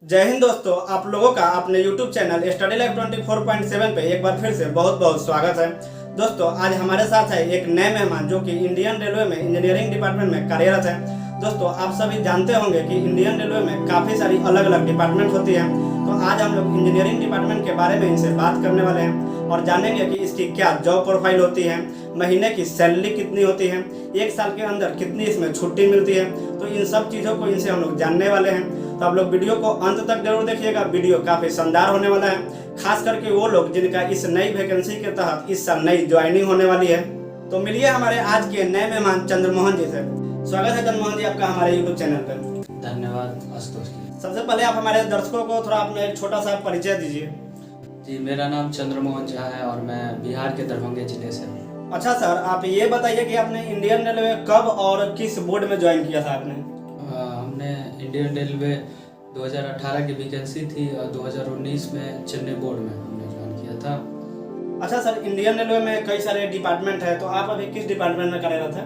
जय हिंद दोस्तों, आप लोगों का अपने YouTube चैनल स्टडी लाइफ 24.7 पे एक बार फिर से बहुत बहुत स्वागत है। दोस्तों, आज हमारे साथ है एक नए मेहमान जो कि इंडियन रेलवे में इंजीनियरिंग डिपार्टमेंट में कार्यरत है। दोस्तों, आप सभी जानते होंगे कि इंडियन रेलवे में काफ़ी सारी अलग अलग डिपार्टमेंट होती हैं। तो आज हम लोग इंजीनियरिंग डिपार्टमेंट के बारे में इनसे बात करने वाले हैं और जानेंगे कि इसकी क्या जॉब प्रोफाइल होती है, महीने की सैलरी कितनी होती है, एक साल के अंदर कितनी इसमें छुट्टी मिलती है। तो इन सब चीज़ों को इनसे हम लोग जानने वाले हैं। तो आप लोग वीडियो को अंत तक जरूर देखिएगा। वीडियो काफ़ी शानदार होने वाला है, खास करके वो लोग जिनका इस नई वैकेंसी के तहत इस साल नई ज्वाइनिंग होने वाली है। तो मिलिए हमारे आज के नए मेहमान चंद्रमोहन जी से। स्वागत है चंद्रमोहन जी आपका हमारे यूट्यूब चैनल पर। धन्यवाद आशुतोष जी। सबसे पहले आप हमारे दर्शकों को थोड़ा अपना एक छोटा सा परिचय दीजिए। जी, मेरा नाम चंद्रमोहन झा है और मैं बिहार के दरभंगा जिले से हूँ। अच्छा सर, आप ये बताइए कि आपने इंडियन रेलवे कब और किस बोर्ड में ज्वाइन किया था आपने? हमने इंडियन रेलवे 2018 की वैकेंसी थी और 2019 में चेन्नई बोर्ड में हमने ज्वाइन किया था। अच्छा सर, इंडियन रेलवे में कई सारे डिपार्टमेंट है, तो आप अभी किस डिपार्टमेंट में कार्यरत है?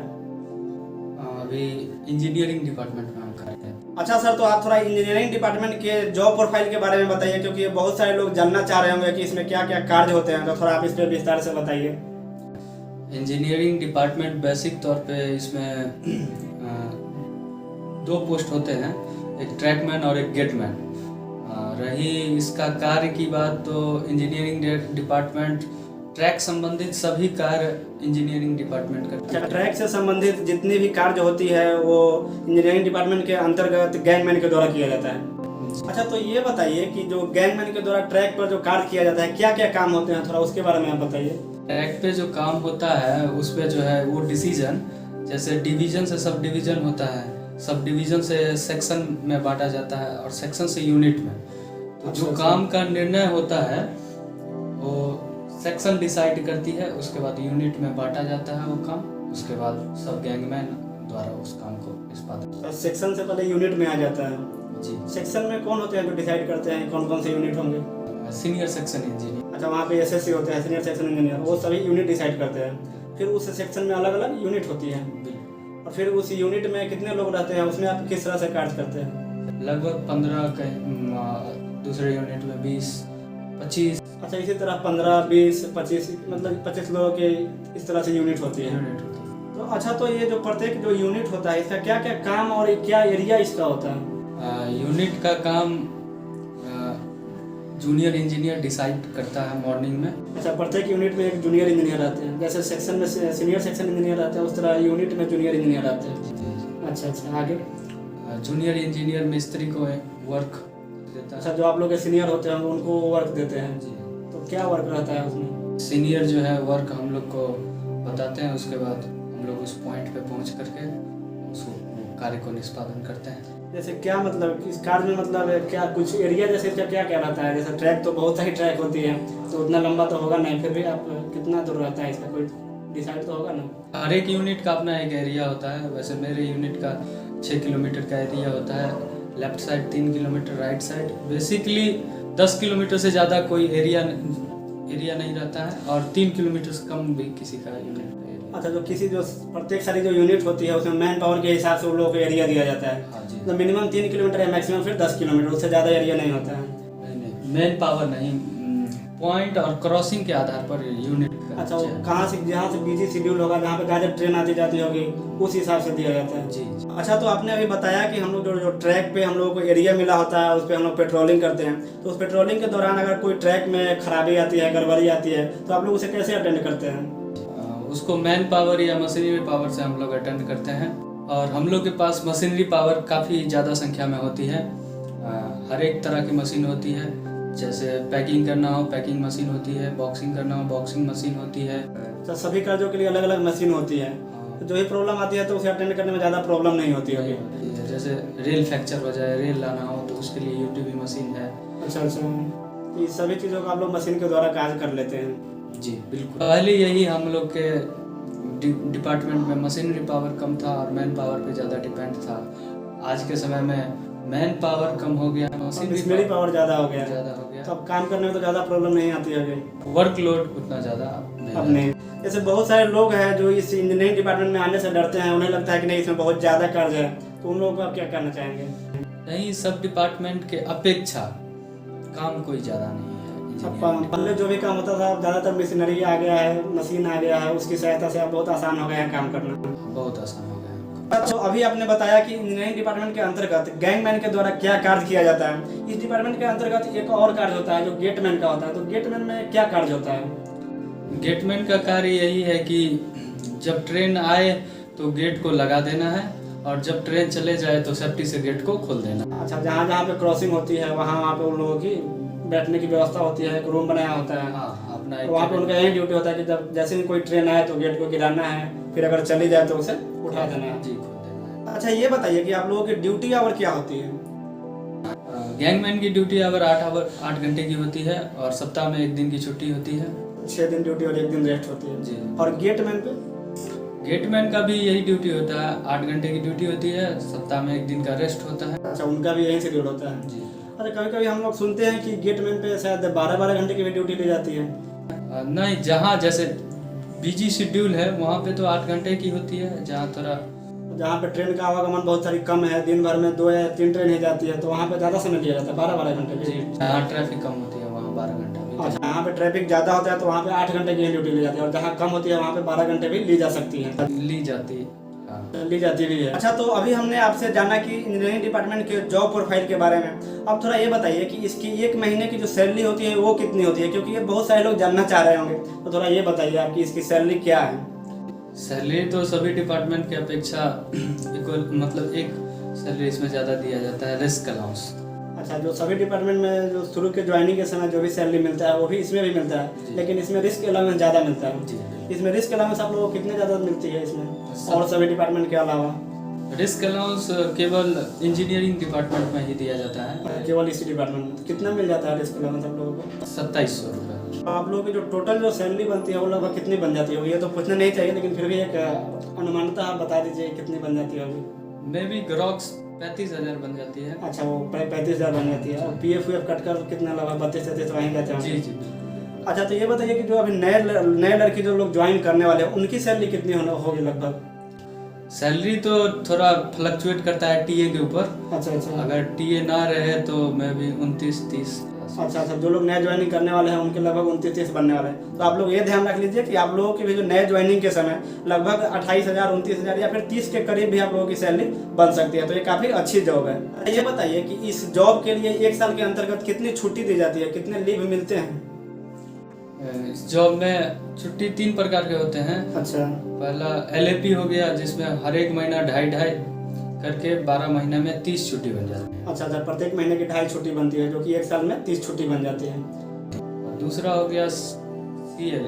अभी इंजीनियरिंग डिपार्टमेंट में हम कर रहे हैं। अच्छा सर, तो आप थोड़ा इंजीनियरिंग डिपार्टमेंट के जॉब प्रोफाइल के बारे में बताइए, क्योंकि बहुत सारे लोग जानना चाह रहे होंगे कि इसमें क्या क्या कार्य होते हैं। तो थोड़ा आप इस पर विस्तार से बताइए। इंजीनियरिंग डिपार्टमेंट बेसिक तौर पे इसमें दो पोस्ट होते हैं, एक ट्रैकमैन और एक गेटमैन। रही इसका कार्य की बात, तो इंजीनियरिंग डिपार्टमेंट ट्रैक संबंधित सभी कार्य इंजीनियरिंग डिपार्टमेंट करता है। ट्रैक से संबंधित जितनी भी कार्य होती है वो इंजीनियरिंग डिपार्टमेंट के अंतर्गत गैंगमैन के द्वारा किया जाता है। अच्छा, तो ये बताइए कि जो गैंगमैन के द्वारा ट्रैक पर जो कार्य किया जाता है, क्या क्या काम होते हैं, थोड़ा उसके बारे में आप बताइए। ट्रैक पे जो काम होता है उस पे जो है वो डिसीजन, जैसे डिवीजन से सब डिवीजन होता है, सब डिवीजन से सेक्शन में बांटा जाता है और सेक्शन से यूनिट में। तो जो काम का निर्णय होता है वो सेक्शन डिसाइड करती है, उसके बाद यूनिट में बांटा जाता है वो काम, उसके बाद सब गैंगमैन द्वारा उस काम को निष्पादित। सेक्शन से पहले यूनिट में आ जाता है जी। सेक्शन में कौन होते हैं जो डिसाइड करते हैं कौन कौन से यूनिट होंगे? Senior section engineer. अच्छा, वहाँ पे एसएससी होते हैं, सीनियर सेक्शन इंजीनियर, वो सभी यूनिट डिसाइड करते हैं। फिर उस सेक्शन में अलग अलग यूनिट होती है और फिर उस यूनिट में कितने लोग रहते हैं, उसमें आप किस तरह से कार्य करते हैं? लगभग 15 दूसरे यूनिट में 20-25। अच्छा, इसी तरह 15, 20, 25 मतलब 25 लोगों के इस तरह से यूनिट होती है। तो अच्छा, तो ये जो प्रत्येक जो यूनिट होता है इसका क्या क्या काम और क्या एरिया इसका होता है? यूनिट का काम जूनियर इंजीनियर डिसाइड करता है मॉर्निंग में। अच्छा, प्रत्येक यूनिट में एक जूनियर इंजीनियर रहते हैं, जैसे सेक्शन में सीनियर सेक्शन इंजीनियर रहते हैं उस तरह यूनिट में जूनियर इंजीनियर रहते हैं। अच्छा अच्छा, आगे? जूनियर इंजीनियर मिस्त्री को वर्क देता है। अच्छा, जो आप लोग के सीनियर होते हैं उनको वर्क देते हैं जी। तो क्या वर्क रहता है उसमें? सीनियर जो है वर्क हम लोग को बताते हैं, उसके बाद हम लोग उस पॉइंट पे पहुंच करके उस कार्य को निष्पादन करते हैं। जैसे क्या मतलब इस कार्य में मतलब क्या कुछ एरिया जैसे इसका क्या क्या रहता है? जैसे ट्रैक तो बहुत सारी ट्रैक होती है, तो उतना लंबा तो होगा नहीं, फिर भी आप कितना दूर रहता है इसका कोई डिसाइड तो होगा ना? हर एक यूनिट का अपना एक एरिया होता है। वैसे मेरे यूनिट का 6 किलोमीटर का एरिया होता है, left side 3 kilometre, right side basically 10 kilometre से ज़्यादा कोई एरिया नहीं रहता है और 3 किलोमीटर से कम भी किसी का यूनिट। अच्छा, जो किसी जो प्रत्येक सारी जो यूनिट होती है उसमें मैन पावर के हिसाब से उन लोगों को एरिया दिया जाता है। हाँ जी। तो मिनिमम 3 किलोमीटर है, मैक्सिमम फिर 10 किलोमीटर, उससे ज़्यादा एरिया नहीं होता है। नहीं, मैन पावर नहीं, पॉइंट और क्रॉसिंग के आधार पर यूनिट का। अच्छा, वो कहाँ से जहाँ से बिजी शेड्यूल होगा, जहाँ पे गाजर ट्रेन आती जाती होगी, उस हिसाब से दिया जाता है। जी। अच्छा, तो आपने अभी बताया कि हम लोग जो ट्रैक पे हम लोगों को एरिया मिला होता है उस पर हम लोग पेट्रोलिंग करते हैं। तो उस पेट्रोलिंग के दौरान अगर कोई ट्रैक में खराबी आती है, गड़बड़ी आती है, तो आप लोग उसे कैसे अटेंड करते हैं? उसको मैन पावर या मशीनरी पावर से हम लोग अटेंड करते हैं और हम लोग के पास मशीनरी पावर काफ़ी ज़्यादा संख्या में होती है। हर एक तरह की मशीन होती है, जैसे पैकिंग करना हो पैकिंग मशीन होती है, बॉक्सिंग करना हो बॉक्सिंग मशीन होती है। तो सभी कार्यों के लिए अलग अलग मशीन होती है, तो जो भी प्रॉब्लम आती है तो उसे अटेंड करने में ज़्यादा प्रॉब्लम नहीं होती होगी। जैसे रेल फ्रैक्चर हो जाए, रेल लाना हो तो उसके लिए यूटीवी मशीन है। अच्छा अच्छा, ये सभी चीज़ों का आप लोग मशीन के द्वारा कार्य कर लेते हैं? जी बिल्कुल। पहले यही हम लोग के डिपार्टमेंट में मशीनरी पावर कम था और मैन पावर पे ज़्यादा डिपेंड था। आज के समय में मैन पावर कम हो गया, मशीनरी पावर ज़्यादा हो गया। तो अब काम करने में तो ज़्यादा प्रॉब्लम नहीं आती होगी, वर्कलोड उतना ज़्यादा अब नहीं। जैसे बहुत सारे लोग हैं जो इस इंजीनियरिंग डिपार्टमेंट में आने से डरते हैं, उन्हें लगता है कि नहीं इसमें बहुत ज़्यादा कार्य है, तो उन लोगों को आप क्या कहना चाहेंगे? नहीं, सब डिपार्टमेंट के अपेक्षा काम कोई ज़्यादा नहीं है engineering पहले जो भी काम होता था ज़्यादातर मशीनरी आ गया है, मशीन आ गया है, उसकी सहायता से अब बहुत आसान हो गया है काम करना। department। बहुत आसान हो गया। तो अभी आपने बताया कि इंजीनियरिंग डिपार्टमेंट के अंतर्गत गैंगमैन के द्वारा क्या कार्य किया जाता है। इस डिपार्टमेंट के अंतर्गत एक और कार्य होता है जो गेटमैन का होता है, तो गेटमैन में क्या कार्य होता है? गेटमैन का कार्य यही है कि जब ट्रेन आए तो गेट को लगा देना है, और जब ट्रेन चले जाए तो सेफ्टी से गेट को खोल देना। अच्छा, जहाँ जहाँ पे क्रॉसिंग होती है वहाँ पे उन लोगों की बैठने की व्यवस्था होती है, एक रूम बनाया होता है। हाँ, अपना तो वहाँ पे उनका यही ड्यूटी होता है कि जब जैसे ही कोई ट्रेन आए तो गेट को गिराना है, फिर अगर चली जाए तो उसे उठा देना है। जी, खोल देना अच्छा, ये बताइए कि आप लोगों की ड्यूटी आवर क्या होती है? है। गैंगमैन की ड्यूटी आवर 8 घंटे की होती है, और सप्ताह में 1 दिन की छुट्टी होती है। 6 दिन ड्यूटी और 1 दिन रेस्ट होती है। जी। और गेटमैन पे? गेटमैन का भी यही ड्यूटी होता है, 8 घंटे की ड्यूटी होती है, सप्ताह में 1 दिन का रेस्ट होता है। अच्छा, उनका भी यही शेड्यूल होता है। जी। अच्छा, कभी कभी हम लोग सुनते हैं कि गेटमैन पे शायद 12-12 घंटे की भी ड्यूटी ली जाती है। नहीं, जहाँ जैसे बिजी शेड्यूल है वहाँ पे तो 8 घंटे की होती है। जहाँ थोड़ा जहाँ पे ट्रेन का आवागमन बहुत सारी कम है, दिन भर में 2 या 3 ट्रेन ही जाती है, तो वहाँ पे ज़्यादा समय लिया जाता है, 12-12 घंटे की। जहाँ ट्रैफिक कम होती है वहाँ 12 घंटा भी। अच्छा, जहाँ पे ट्रैफिक ज़्यादा होता है तो वहाँ पे 8 घंटे की ही ड्यूटी ली जाती है, और जहाँ कम होती है वहाँ पे 12 घंटे भी ली जा सकती है, ली जाती। हाँ। ली जाती भी है। अच्छा, तो अभी हमने आपसे जाना कि इंजीनियरिंग डिपार्टमेंट के जॉब प्रोफाइल के बारे में। अब थोड़ा ये बताइए कि इसकी 1 महीने की जो सैलरी होती है वो कितनी होती है, क्योंकि ये बहुत सारे लोग जानना चाह रहे होंगे, तो थोड़ा ये बताइए आपकी इसकी सैलरी क्या है? सैलरी तो सभी डिपार्टमेंट की अपेक्षा इक्वल, मतलब एक सैलरी इसमें ज़्यादा दिया जाता है, रिस्क अलाउंस। अच्छा, जो सभी डिपार्टमेंट में जो शुरू के ज्वाइनिंग के समय जो भी सैलरी मिलता है वो भी इसमें भी मिलता है, लेकिन इसमें रिस्क अलाउंस ज़्यादा मिलता है। जी। इसमें रिस्क अलाउंस आप लोगों को कितने ज़्यादा मिलती है इसमें, और सभी डिपार्टमेंट के अलावा? रिस्क अलाउंस केवल इंजीनियरिंग डिपार्टमेंट में ही दिया जाता है। केवल इसी डिपार्टमेंट में कितना मिल जाता है रिस्क अलाउंस आप लोगों को? 2700 रुपये। आप लोगों की जो टोटल जो सैलरी बनती है वो लगभग कितनी बन जाती होगी? ये तो पूछना नहीं चाहिए, लेकिन फिर भी एक अनुमानता आप बता दीजिए कितनी बन जाती होगी? मे बी ग्रॉक्स 35,000 बन जाती है। अच्छा, वो 35,000 बन जाती है, और PF कट कर कितना लगभग 32-33 वहीं कहते हैं? जी जी। अच्छा, तो ये बताइए कि जो अभी नए लड़की जो लोग ज्वाइन करने वाले हैं उनकी सैलरी कितनी होगी लगभग? सैलरी तो थोड़ा फ्लक्चुएट करता है टीए के ऊपर। अच्छा अच्छा। अगर टीए ना रहे तो मे बी 29-30। अच्छा अच्छा, जो लोग नए ज्वाइनिंग करने वाले हैं उनके लगभग 29-30 बनने वाले हैं। तो आप लोग ये ध्यान रख लीजिए कि आप लोगों की भी जो नए ज्वाइनिंग के समय लगभग 28,000, 29,000 या फिर 30 के करीब भी आप लोगों की सैलरी बन सकती है, तो ये काफ़ी अच्छी जॉब है। ये बताइए कि इस जॉब के लिए 1 साल के अंतर्गत कितनी छुट्टी दी जाती है, कितने लीव मिलते हैं? इस जॉब में छुट्टी 3 प्रकार के होते हैं। अच्छा। पहला LAP हो गया, जिसमें हर एक महीना 2.5 करके 12 महीने में 30 छुट्टी बन जाती है। अच्छा अच्छा, प्रत्येक महीने की 2.5 छुट्टी बनती है, जो कि 1 साल में 30 छुट्टी बन जाती है। और दूसरा हो गया CL,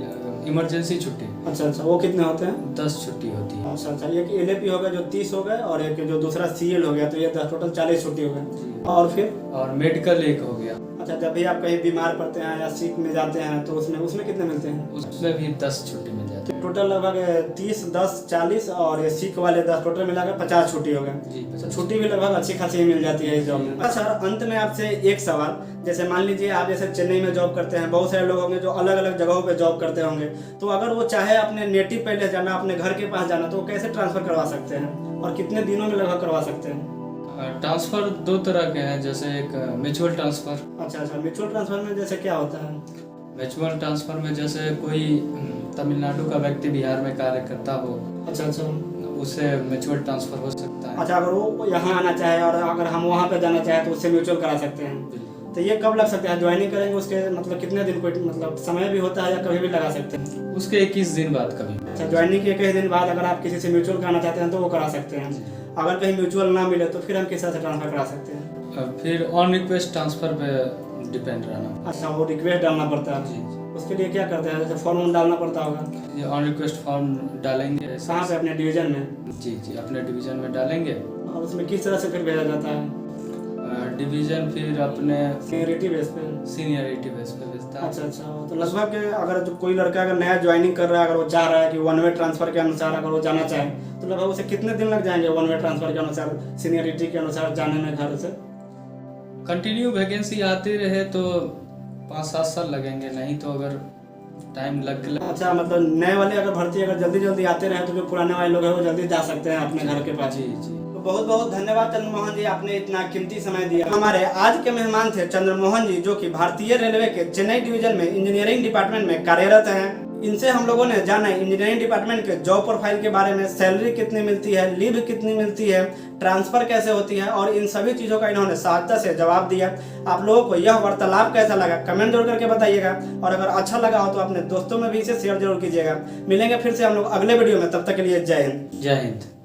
इमरजेंसी छुट्टी। अच्छा अच्छा, वो कितने होते हैं? 10 छुट्टी होती है। अच्छा अच्छा, एक LAP हो गया जो 30 हो गए, और एक जो दूसरा CL हो गया, तो ये टोटल 40 छुट्टी हो गए। और फिर और मेडिकल एक हो गया। अच्छा, जब भी आप कहीं बीमार पड़ते हैं या सिक में जाते हैं तो उसमें कितने मिलते हैं? उसमें भी 10 छुट्टी मिल जाती है। टोटल लगभग 30, 10, 40 और ये सिक वाले 10, टोटल मिलाकर 50 छुट्टी हो गए। जी, तो छुट्टी भी लगभग अच्छी खासी मिल जाती है इस जॉब में। अच्छा, अंत में आपसे एक सवाल, जैसे मान लीजिए आप जैसे चेन्नई में जॉब करते हैं, बहुत सारे लोग होंगे जो अलग अलग जगहों पे जॉब करते होंगे, तो अगर वो चाहे अपने नेटिव पहले जाना, अपने घर के पास जाना, तो वो कैसे ट्रांसफर करवा सकते हैं और कितने दिनों में लगभग करवा सकते हैं? ट्रांसफर 2 तरह के हैं, जैसे एक म्यूचुअल ट्रांसफर। अच्छा अच्छा, म्यूचुअल ट्रांसफर में जैसे क्या होता है? म्यूचुअल ट्रांसफर में जैसे कोई तमिलनाडु का व्यक्ति बिहार में कार्य करता हो, अच्छा अच्छा, उससे म्यूचुअल ट्रांसफर हो सकता है। अच्छा, अगर वो यहाँ आना चाहे और अगर हम वहाँ पे जाना चाहे तो उससे म्यूचुअल करा सकते हैं। तो ये कब लग सकता है? ज्वाइनिंग करेंगे उसके मतलब कितने दिन, कोई मतलब समय भी होता है या कभी भी लगा सकते हैं? उसके 21 दिन बाद कभी। अच्छा, ज्वाइनिंग के 21 दिन बाद अगर आप किसी से म्यूचुअल कराना चाहते हैं तो वो करा सकते हैं। अगर कहीं म्यूचुअल ना मिले तो फिर हम किस तरह से ट्रांसफर करा सकते हैं? फिर ऑन रिक्वेस्ट ट्रांसफर पे डिपेंड रहना। अच्छा, वो रिक्वेस्ट डालना पड़ता है। जी। उसके लिए क्या करते हैं? जैसे फॉर्म डालना पड़ता होगा। ये ऑन रिक्वेस्ट फॉर्म डालेंगे। कहाँ पे? अपने डिवीजन में? जी जी, अपने डिवीजन में डालेंगे। और उसमें किस तरह से फिर भेजा जाता है? डिवीजन फिर अपने सीनियरिटी बेस पे भेजता है। अच्छा अच्छा, तो लगभग अगर जो कोई लड़का अगर नया ज्वाइनिंग कर रहा है, अगर वो चाह रहा है कि 1 वे ट्रांसफर के अनुसार अगर वो जाना चाहे, तो लगभग उसे कितने दिन लग जाएंगे 1 वे ट्रांसफर के अनुसार, सीनियरिटी के अनुसार जाने में घर से? कंटिन्यू वैकेंसी आती रहे तो 5-7 साल लगेंगे, नहीं तो अगर टाइम लग गया। अच्छा, मतलब नए वाले अगर भर्ती अगर जल्दी जल्दी आते रहे तो जो पुराने वाले लोग हैं वो जल्दी जा सकते हैं अपने घर के पास। जी जी। तो बहुत बहुत धन्यवाद चंद्रमोहन जी, आपने इतना कीमती समय दिया। हमारे आज के मेहमान थे चंद्रमोहन जी, जो कि भारतीय रेलवे के चेन्नई डिवीजन में इंजीनियरिंग डिपार्टमेंट में कार्यरत हैं। इनसे हम लोगों ने जाना इंजीनियरिंग डिपार्टमेंट के जॉब प्रोफाइल के बारे में, सैलरी कितनी मिलती है, लीव कितनी मिलती है, ट्रांसफर कैसे होती है, और इन सभी चीज़ों का इन्होंने सहजता से जवाब दिया। आप लोगों को यह वार्तालाप कैसा लगा कमेंट जरूर करके बताइएगा, और अगर अच्छा लगा हो तो अपने दोस्तों में भी इसे शेयर जरूर कीजिएगा। मिलेंगे फिर से हम लोग अगले वीडियो में, तब तक के लिए जय हिंद। जय हिंद।